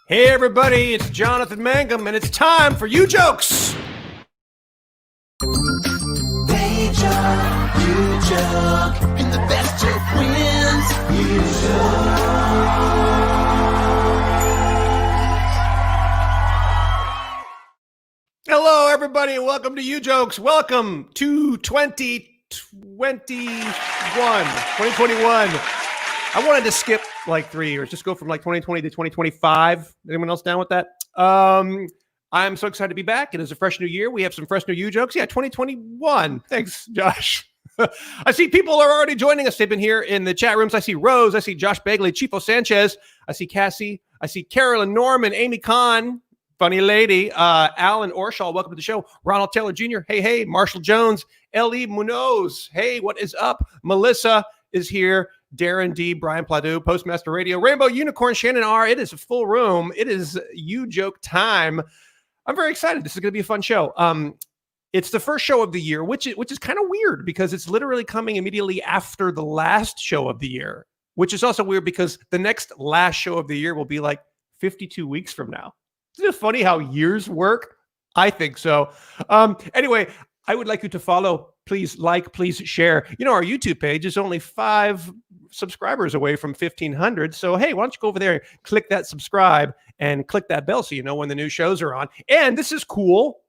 Hey everybody, it's Jonathan Mangum, and it's time for Ujokes. They joke, you joke, and the best joke wins. Hello everybody, and welcome to Ujokes. Welcome to 2021. I wanted to skip like 3 years, just go from like 2020 to 2025. Anyone else down with that? I'm so excited to be back. It is a fresh new year. We have some fresh new Ujokes. Yeah, 2021. Thanks, Josh. I see people are already joining us. They've been here in the chat rooms. I see Rose. I see Josh Begley, Chifo Sanchez. I see Cassie. I see Carolyn Norman, Amy Kahn, funny lady, Alan Orshaw. Welcome to the show. Ronald Taylor Jr. Hey. Marshall Jones, Ellie Munoz. Hey, what is up? Melissa is here. Darren D, Brian Pladeau, Postmaster Radio, Rainbow Unicorn, Shannon R. It is a full room. It is Ujoke time. I'm very excited. This is going to be a fun show. It's the first show of the year, which is kind of weird because it's literally coming immediately after the last show of the year, which is also weird because the next last show of the year will be like 52 weeks from now. Isn't it funny how years work? I think so. Anyway, I would like you to follow. Please like, please share. You know, our YouTube page is only 5 subscribers away from 1,500. So, hey, why don't you go over there and click that subscribe and click that bell so you know when the new shows are on. And this is cool.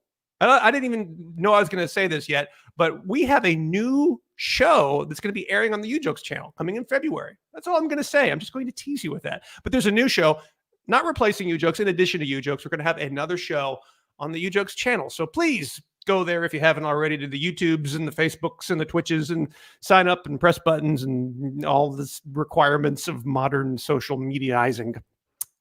I didn't even know I was going to say this yet, but we have a new show that's going to be airing on the Ujokes channel coming in February. That's all I'm going to say. I'm just going to tease you with that. But there's a new show, not replacing Ujokes. In addition to Ujokes, we're going to have another show on the Ujokes channel. So please go there if you haven't already, to the YouTubes and the Facebooks and the Twitches, and sign up and press buttons and all the requirements of modern social mediaizing.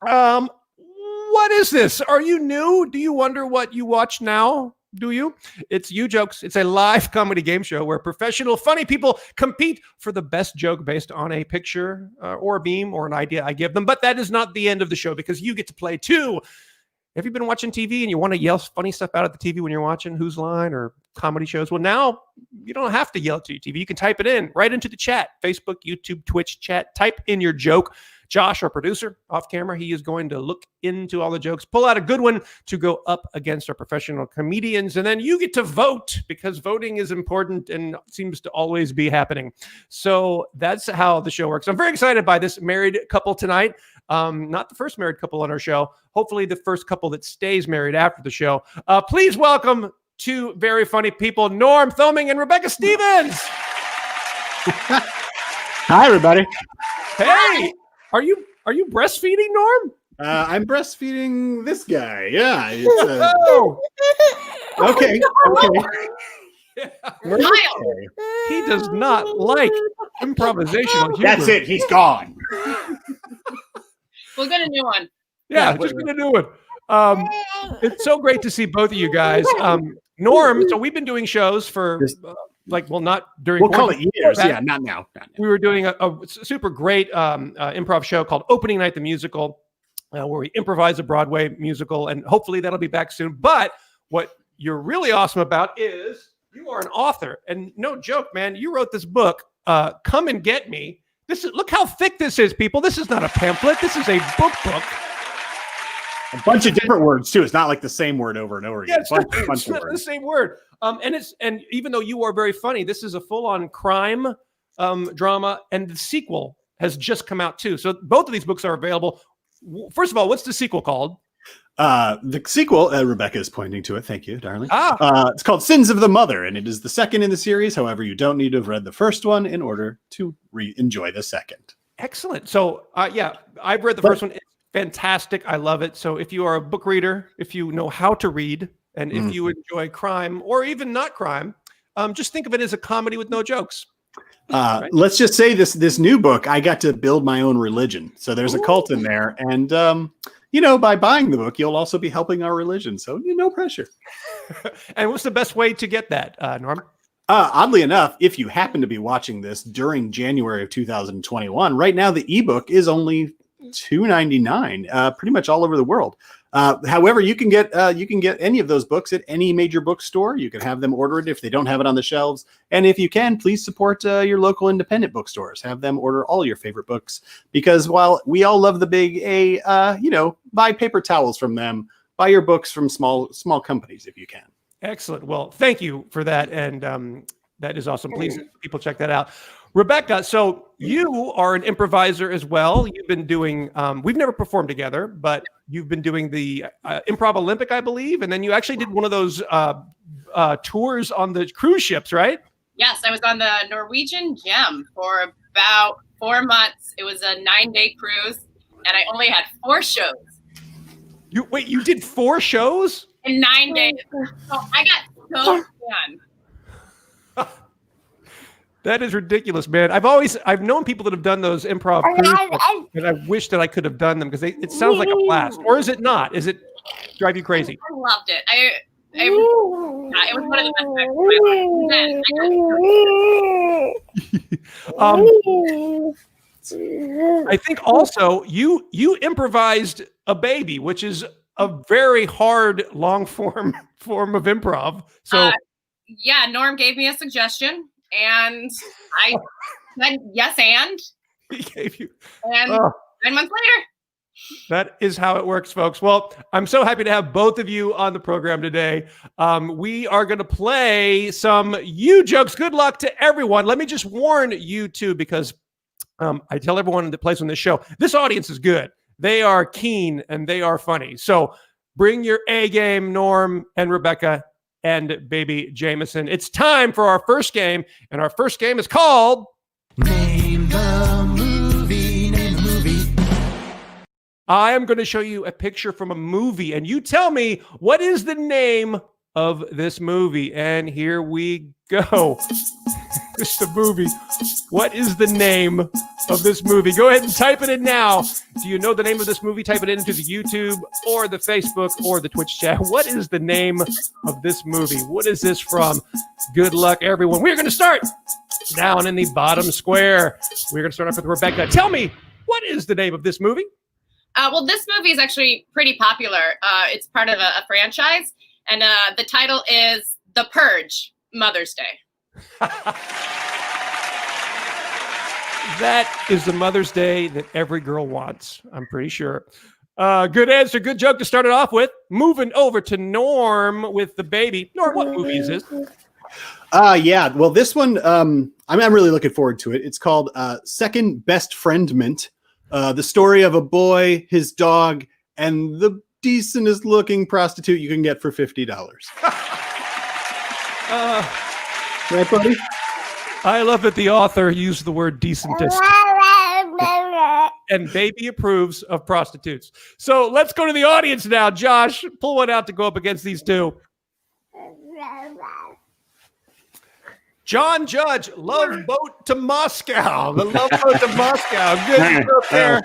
What is this? Are you new? Do you wonder what you watch now? Do you? It's Ujokes. It's a live comedy game show where professional, funny people compete for the best joke based on a picture or a meme or an idea I give them. But that is not the end of the show because you get to play too. Have you been watching TV and you want to yell funny stuff out at the TV when you're watching Who's Line or comedy shows? Well, now you don't have to yell to your TV. You can type it in right into the chat. Facebook, YouTube, Twitch chat. Type in your joke. Josh, our producer, off camera, he is going to look into all the jokes, pull out a good one to go up against our professional comedians, and then you get to vote because voting is important and seems to always be happening. So that's how the show works. I'm very excited by this married couple tonight. Not the first married couple on our show. Hopefully the first couple that stays married after the show. Please welcome two very funny people, Norm Thoeming and Rebecca Stevens. Hi, everybody. Hey, are you breastfeeding, Norm? I'm breastfeeding this guy. Yeah. Oh. Okay. Yeah. He does not like improvisational humor. That's it. He's gone. We'll get a new one. Yeah, just get a new one. It's so great to see both of you guys. Norm, so we've been doing shows for not during. We'll call it years. Yeah, not now. We were doing a super great improv show called Opening Night the Musical, where we improvise a Broadway musical, and hopefully that'll be back soon. But what you're really awesome about is you are an author, and no joke, man, you wrote this book, Come and Get Me. Look how thick this is, people. This is not a pamphlet. This is a book. A bunch of different words too. It's not like the same word over and over again. Yeah, it's not the same word. And even though you are very funny, this is a full-on crime drama, and the sequel has just come out too. So both of these books are available. First of all, what's the sequel called? The sequel, Rebecca is pointing to it. Thank you, darling. It's called Sins of the Mother, and it is the second in the series. However, you don't need to have read the first one in order to enjoy the second. Excellent. So, I've read the first one. It's fantastic. I love it. So if you are a book reader, if you know how to read, and if you enjoy crime or even not crime, just think of it as a comedy with no jokes. Right? Let's just say this new book, I got to build my own religion. So there's a cult in there, and by buying the book, you'll also be helping our religion. So no pressure. And what's the best way to get that, Norm? Oddly enough, if you happen to be watching this during January of 2021, right now the ebook is only $2.99, pretty much all over the world. However, you can get any of those books at any major bookstore. You can have them ordered if they don't have it on the shelves. And if you can, please support your local independent bookstores. Have them order all your favorite books, because while we all love the big A, buy paper towels from them, buy your books from small companies if you can. Excellent. Well, thank you for that. And that is awesome. Please, people, check that out. Rebecca, so you are an improviser as well. You've been doing, we've never performed together, but you've been doing the Improv Olympic, I believe. And then you actually did one of those tours on the cruise ships, right? Yes, I was on the Norwegian Gem for about 4 months. It was a 9-day cruise, and I only had 4 shows. You did 4 shows? In 9 days. So I got so done. That is ridiculous, man. I've known people that have done those improv cruises, and I wish that I could have done them, because it sounds like a blast. Or is it not? Is it drive you crazy? I loved it. It was one of the best times of my life. I think also you improvised a baby, which is a very hard long form of improv. So yeah, Norm gave me a suggestion, and I said yes, and he gave you. And 9 months later. That is how it works, folks. Well, I'm so happy to have both of you on the program today. We are going to play some Ujokes. Good luck to everyone. Let me just warn you too, because I tell everyone that plays on this show, this audience is good. They are keen and they are funny. So bring your A game, Norm and Rebecca and baby Jameson. It's time for our first game, and our first game is called Name the movie, name the movie. I am going to show you a picture from a movie, and you tell me what is the name of this movie. And here we go. This is the movie. What is the name of this movie? Go ahead and type it in now. Do you know the name of this movie? Type it into the YouTube or the Facebook or the Twitch chat. What is the name of this movie? What is this from? Good luck, everyone. We're going to start down in the bottom square. We're going to start off with Rebecca. Tell me, what is the name of this movie? Well, this movie is actually pretty popular. It's part of a franchise, and the title is The Purge, Mother's Day. That is the Mother's Day that every girl wants, I'm pretty sure. Good answer, good joke to start it off with. Moving over to Norm with the baby. Norm, what movie is this? Yeah, well, this one, I'm really looking forward to it. It's called Second Best Friendment. The story of a boy, his dog, and the decentest looking prostitute you can get for $50. Right, buddy? I love that the author used the word decentest. And baby approves of prostitutes. So let's go to the audience now. Josh, pull one out to go up against these two. John Judge, Love Boat to Moscow. The Love Boat to Moscow. Good stuff there.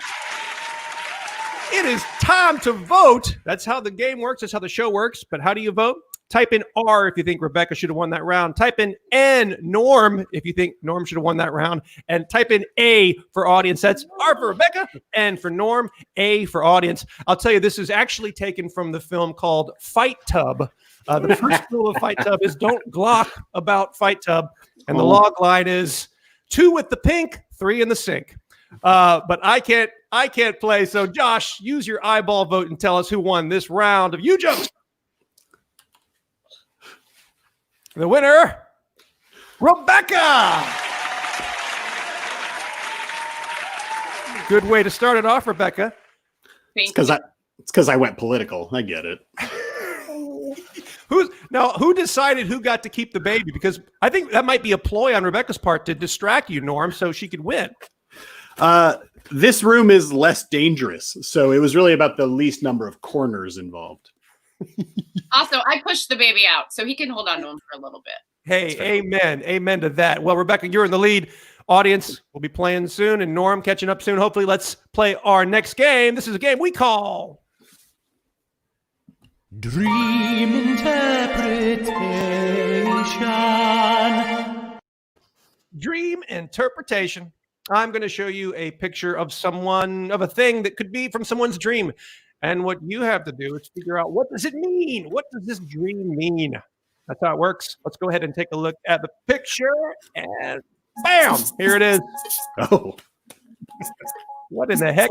It is time to vote. That's how the game works. That's how the show works. But how do you vote? Type in R if you think Rebecca should have won that round. Type in N, Norm, if you think Norm should have won that round. And type in A for audience. That's R for Rebecca, N for Norm, A for audience. I'll tell you, this is actually taken from the film called Fight Tub. The first rule of Fight Tub is don't glock about Fight Tub. And the log line is 2 with the pink, 3 in the sink. But I can't play. So Josh, use your eyeball vote and tell us who won this round of Ujokes. The winner, Rebecca. Good way to start it off, Rebecca. It's because I went political. I get it. Who decided who got to keep the baby? Because I think that might be a ploy on Rebecca's part to distract you, Norm, so she could win. This room is less dangerous, so it was really about the least number of corners involved. Also, I pushed the baby out, so he can hold on to him for a little bit. Hey, amen. Amen to that. Well, Rebecca, you're in the lead. Audience will be playing soon, and Norm catching up soon. Hopefully, let's play our next game. This is a game we call Dream Interpretation. Dream Interpretation. I'm going to show you a picture of a thing that could be from someone's dream. And what you have to do is figure out, what does it mean? What does this dream mean? That's how it works. Let's go ahead and take a look at the picture, and bam, here it is. Oh, What in the heck?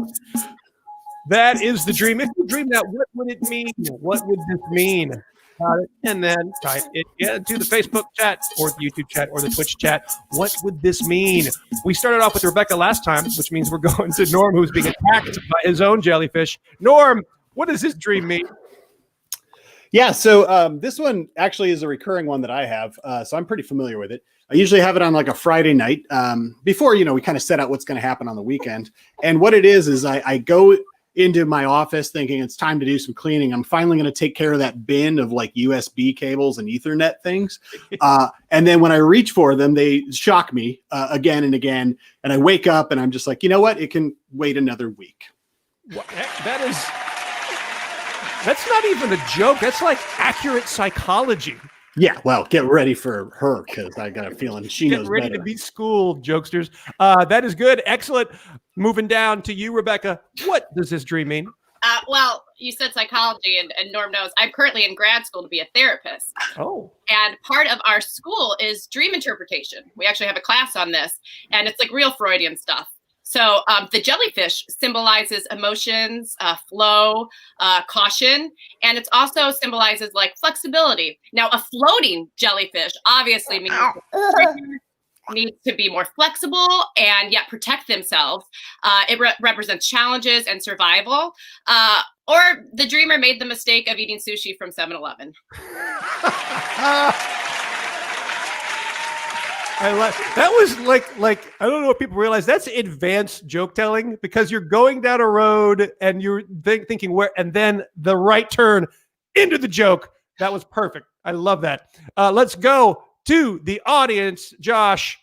That is the dream. If you dream that, what would it mean? What would this mean? And then type it into the Facebook chat or the YouTube chat or the Twitch chat. What would this mean? We started off with Rebecca last time, which means we're going to Norm, who's being attacked by his own jellyfish. Norm, what does this dream mean? yeah. So this one actually is a recurring one that I have. So I'm pretty familiar with it. I usually have it on like a Friday night before, we kind of set out what's going to happen on the weekend. And what it is I go into my office thinking it's time to do some cleaning. I'm finally going to take care of that bin of like USB cables and Ethernet things. And then when I reach for them, they shock me again and again. And I wake up and I'm just like, you know what? It can wait another week. That's not even a joke. That's like accurate psychology. Yeah, well, get ready for her because I got a feeling she knows Get ready better. to be schooled, jokesters. That is good. Excellent. Moving down to you, Rebecca. What does this dream mean? Well, you said psychology, and Norm knows I'm currently in grad school to be a therapist. Oh. And part of our school is dream interpretation. We actually have a class on this, and it's like real Freudian stuff. So the jellyfish symbolizes emotions, flow, caution, and it also symbolizes like flexibility. Now, a floating jellyfish obviously means needs to be more flexible and yet protect themselves. It represents challenges and survival. Or the dreamer made the mistake of eating sushi from 7-Eleven. That was like I don't know if people realize that's advanced joke telling, because you're going down a road and you're thinking where, and then the right turn into the joke. That was perfect. I love that. Let's go to the audience. Josh,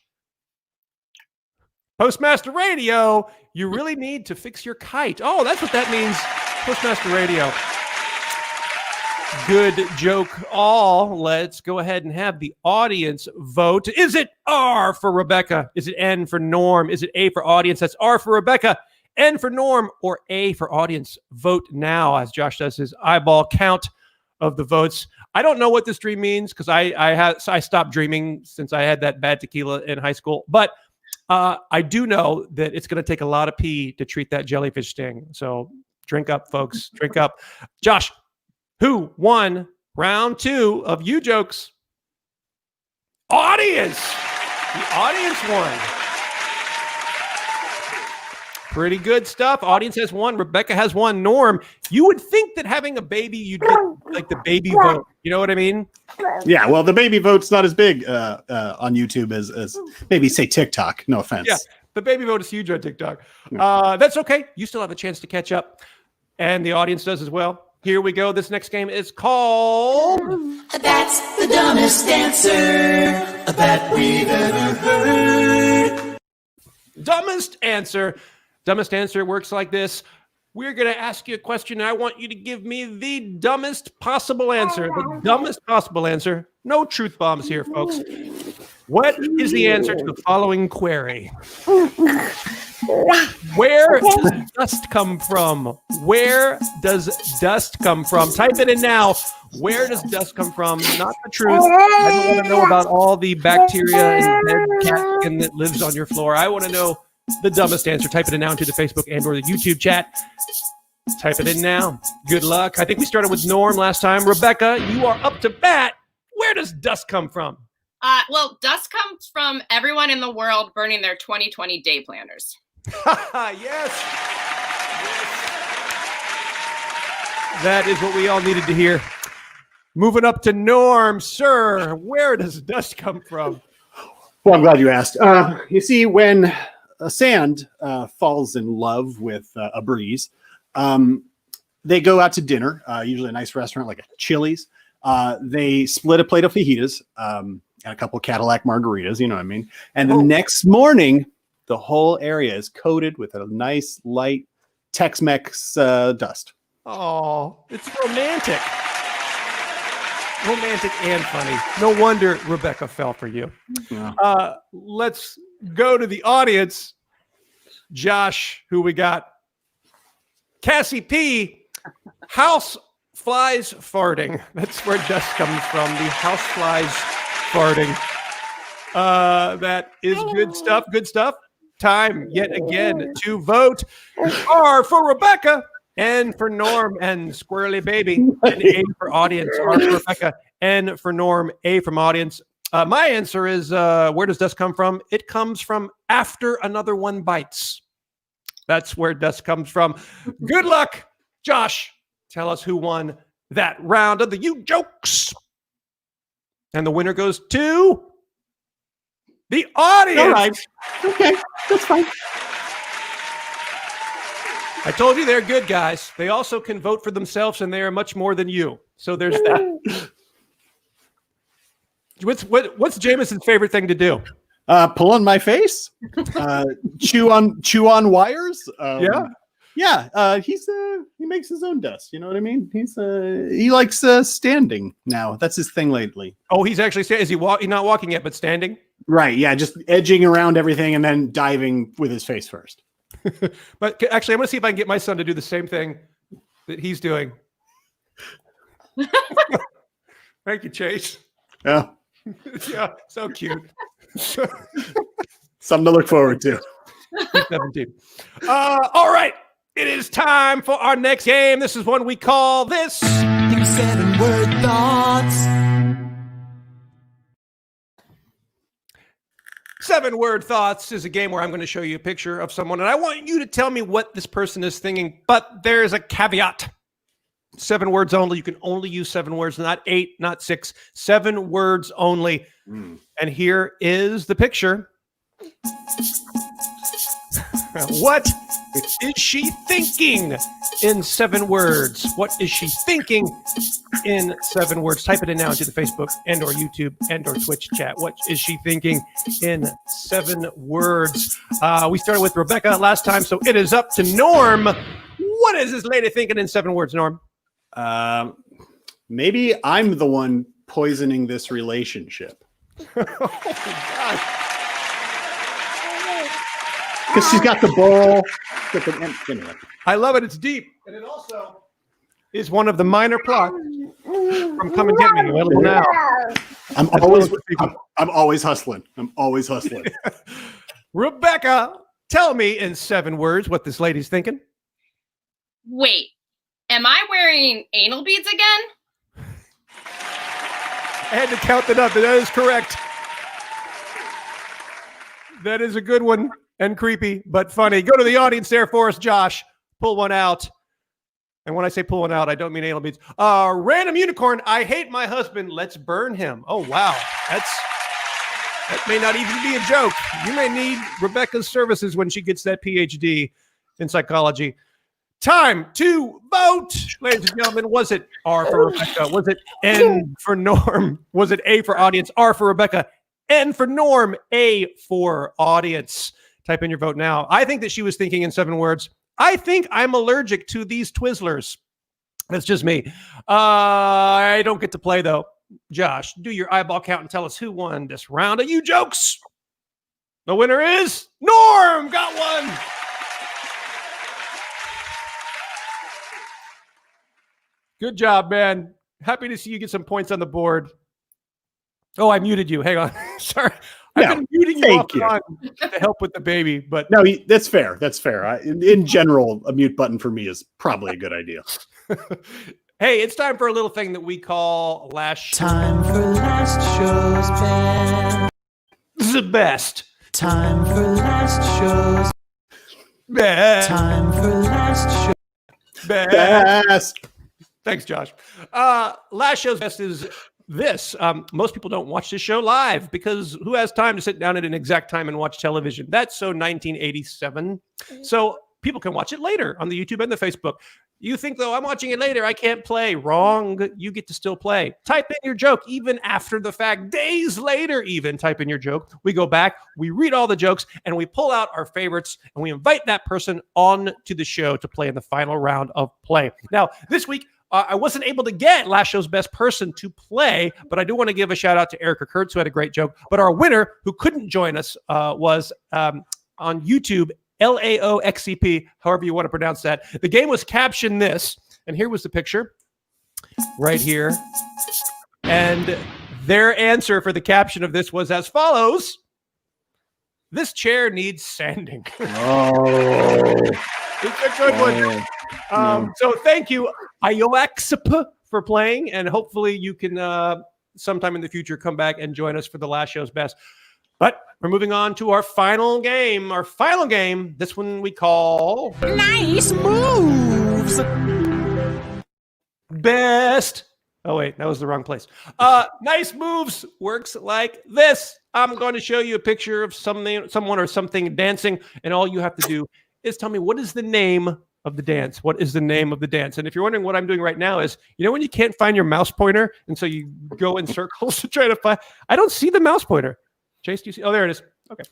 Postmaster Radio, you really need to fix your kite. Oh, that's what that means. Postmaster Radio. Good joke all. Let's go ahead and have the audience vote. Is it R for Rebecca? Is it N for Norm? Is it A for audience? That's R for Rebecca, N for Norm, or A for audience. Vote now as Josh does his eyeball count of the votes. I don't know what this dream means because I stopped dreaming since I had that bad tequila in high school. But I do know that it's going to take a lot of pee to treat that jellyfish sting. So drink up, folks. Drink up. Josh, who won round 2 of Ujokes? Audience. The audience won. Pretty good stuff. Audience has won. Rebecca has won. Norm, you would think that having a baby, you'd get like the baby vote. You know what I mean? Yeah, well, the baby vote's not as big on YouTube as maybe say TikTok. No offense. Yeah, the baby vote is huge on TikTok. That's okay. You still have a chance to catch up, and the audience does as well. Here we go. This next game is called That's the dumbest answer that we've ever heard. Dumbest Answer. Dumbest Answer works like this. We're going to ask you a question, and I want you to give me the dumbest possible answer. The dumbest possible answer. No truth bombs here, folks. What is the answer to the following query? Where does dust come from? Where does dust come from? Type it in now. Where does dust come from? Not the truth. I don't want to know about all the bacteria and dead cat skin that lives on your floor. I want to know the dumbest answer. Type it in now into the Facebook and or the YouTube chat. Type it in now. Good luck. I think we started with Norm last time. Rebecca, you are up to bat. Where does dust come from? Well, dust comes from everyone in the world burning their 2020 day planners. Yes. That is what we all needed to hear. Moving up to Norm, sir. Where does dust come from? Well, I'm glad you asked. You see, when sand falls in love with a breeze, they go out to dinner, usually a nice restaurant like a Chili's. They split a plate of fajitas and a couple Cadillac margaritas, you know what I mean? And the next morning, the whole area is coated with a nice light Tex-Mex dust. Oh, it's romantic. Romantic and funny. No wonder Rebecca fell for you. Yeah. Let's go to the audience. Josh, who we got? Cassie P. House flies farting. That's where dust comes from. The house flies farting. That is good stuff. Good stuff. Time yet again to vote. R for Rebecca, N for Norm, and Squirrely Baby, and A for audience. R for Rebecca, N for Norm, A from audience. My answer is where does dust come from? It comes from after another one bites. That's where dust comes from. Good luck, Josh. Tell us who won that round of the Ujokes. And the winner goes to the audience. All right. Okay, that's fine. I told you they're good guys. They also can vote for themselves, and they are much more than you. So there's that. What's Jameson's favorite thing to do? Pull on my face, chew on wires. Yeah. He makes his own dust. You know what I mean? He likes standing now. That's his thing lately. Oh, he's actually is he he's not walking yet, but standing? Right. Yeah. Just edging around everything and then diving with his face first. But actually, I'm going to see if I can get my son to do the same thing that he's doing. Thank you, Chase. Yeah. Yeah, so cute. Something to look forward to. 17. All right. It is time for our next game. This is one we call this. 7-word thoughts. 7-word thoughts is a game where I'm going to show you a picture of someone, and I want you to tell me what this person is thinking, but there's a caveat. 7 words only. You can only use 7 words, not 8, not 6. 7 words only. And here is the picture. What is she thinking in 7 words? What is she thinking in 7 words? Type it in now into the Facebook and or YouTube and or Twitch chat. What is she thinking in 7 words? We started with Rebecca last time, so it is up to Norm. What is this lady thinking in 7 words, Norm? Maybe I'm the one poisoning this relationship. Oh, Because she's got the bowl. Anyway. I love it. It's deep. And it also is one of the minor plots from Come and Get Me. Available now. I'm always hustling. I'm always hustling. Rebecca, tell me in 7 words what this lady's thinking. Wait, am I wearing anal beads again? I had to count that up. That is correct. That is a good one and creepy, but funny. Go to the audience there for us, Josh. Pull one out. And when I say pull one out, I don't mean anal beads. Random unicorn. I hate my husband. Let's burn him. Oh, wow. That may not even be a joke. You may need Rebecca's services when she gets that PhD in psychology. Time to vote. Ladies and gentlemen, was it R for Rebecca? Was it N for Norm? Was it A for audience? R for Rebecca. N for Norm. A for audience. Type in your vote now. I think that she was thinking in 7 words. I think I'm allergic to these Twizzlers. That's just me. I don't get to play, though. Josh, do your eyeball count and tell us who won this round of Ujokes. The winner is Norm. Got one. Good job, man. Happy to see you get some points on the board. Oh, I muted you. Hang on. Sorry. I've been muting you off and on to help with the baby, but no, that's fair. That's fair. In general, a mute button for me is probably a good idea. Hey, it's time for a little thing that we call last show. Time for last show's band. The best. Time for last show's Best. time for last show. Best. Thanks, Josh. Last show's best is this. Most people don't watch this show live because who has time to sit down at an exact time and watch television? That's so 1987. So people can watch it later on the YouTube and the Facebook. You think, though, I'm watching it later, I can't play. Wrong. You get to still play. Type in your joke even after the fact. Days later, even type in your joke. We go back, we read all the jokes, and we pull out our favorites, and we invite that person on to the show to play in the final round of play. Now, this week, I wasn't able to get last show's best person to play, but I do want to give a shout out to Erica Kurtz, who had a great joke. But our winner, who couldn't join us, was on YouTube, Laoxep, however you want to pronounce that. The game was caption this, and here was the picture right here. And their answer for the caption of this was as follows. This chair needs sanding. Oh. It's a good one. So thank you, Ujokes, for playing, and hopefully you can sometime in the future come back and join us for the last show's best. But we're moving on to our final game. Our final game, this one we call Nice moves. Best. Oh, wait, that was the wrong place. Nice moves works like this. I'm going to show you a picture of someone or something dancing, and all you have to do is tell me what is the name of the dance. What is the name of the dance? And if you're wondering what I'm doing right now is, you know when you can't find your mouse pointer, and so you go in circles to try to find, I don't see the mouse pointer. Chase, do you see? Oh, there it is. Okay.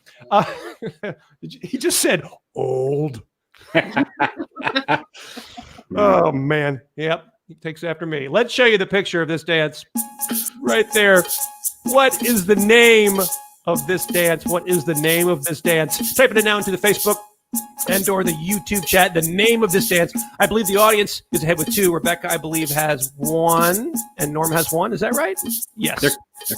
He just said old. Oh, man. Yep. He takes after me. Let's show you the picture of this dance right there. What is the name of this dance? What is the name of this dance? Type it now into the Facebook and or the YouTube chat. The name of this dance. I believe the audience is ahead with 2. Rebecca, I believe, has 1, and Norm has 1. Is that right? Yes. They're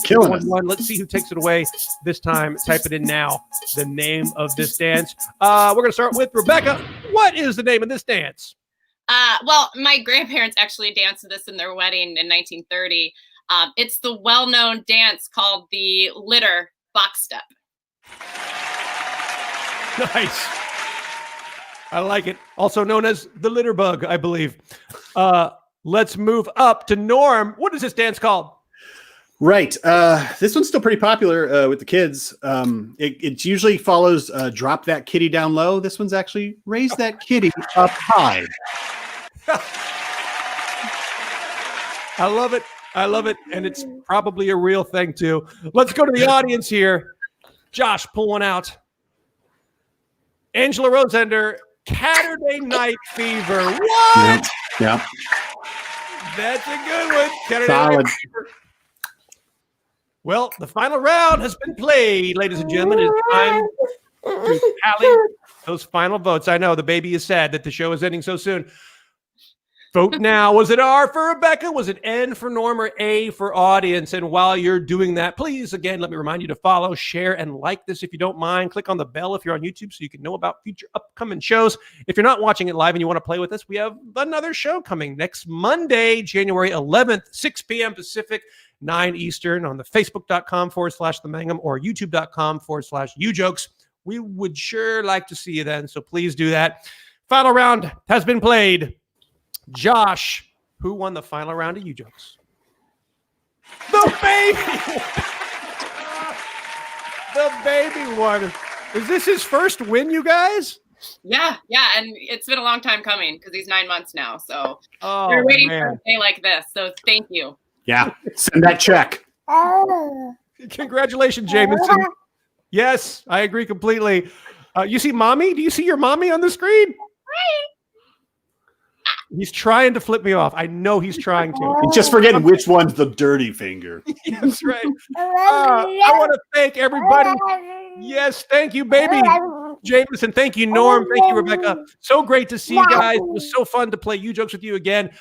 killing us. 1. Let's see who takes it away this time. Type it in now. The name of this dance. We're going to start with Rebecca. What is the name of this dance? Well, my grandparents actually danced this in their wedding in 1930. It's the well-known dance called the litter box step. Nice. I like it. Also known as the litter bug, I believe. Let's move up to Norm. What is this dance called? Right. This one's still pretty popular with the kids. It usually follows drop that kitty down low. This one's actually raise that kitty up high. I love it. I love it. And it's probably a real thing, too. Let's go to the audience here. Josh, pull one out. Angela Rosender, Saturday Night Fever. What? Yeah. That's a good one. Saturday Solid. Night Fever. Well, the final round has been played, ladies and gentlemen. It's time to tally those final votes. I know the baby is sad that the show is ending so soon. Vote now. Was it R for Rebecca? Was it N for Norm, or A for audience? And while you're doing that, please, again, let me remind you to follow, share, and like this if you don't mind. Click on the bell if you're on YouTube so you can know about future upcoming shows. If you're not watching it live and you want to play with us, we have another show coming next Monday, January 11th, 6 p.m. Pacific, 9 Eastern on the facebook.com/The Mangum or youtube.com/Ujokes. We would sure like to see you then, so please do that. Final round has been played. Josh, who won the final round of Ujokes? The baby! The baby won. Is this his first win, you guys? Yeah, and it's been a long time coming because he's 9 months now. So Oh, we're waiting man. for a day like this. So thank you. Yeah. Send that check. Congratulations, Jameson. Yes, I agree completely. You see mommy? Do you see your mommy on the screen? He's trying to flip me off. I know he's trying to. He's just forgetting which one's the dirty finger. That's right. I want to thank everybody. Yes, thank you, baby. Jameson, thank you, Norm. Thank you, Rebecca. So great to see you guys. It was so fun to play Ujokes with you again.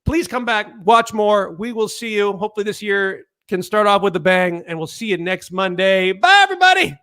Please come back, watch more. We will see you. Hopefully this year can start off with a bang, and we'll see you next Monday. Bye, everybody.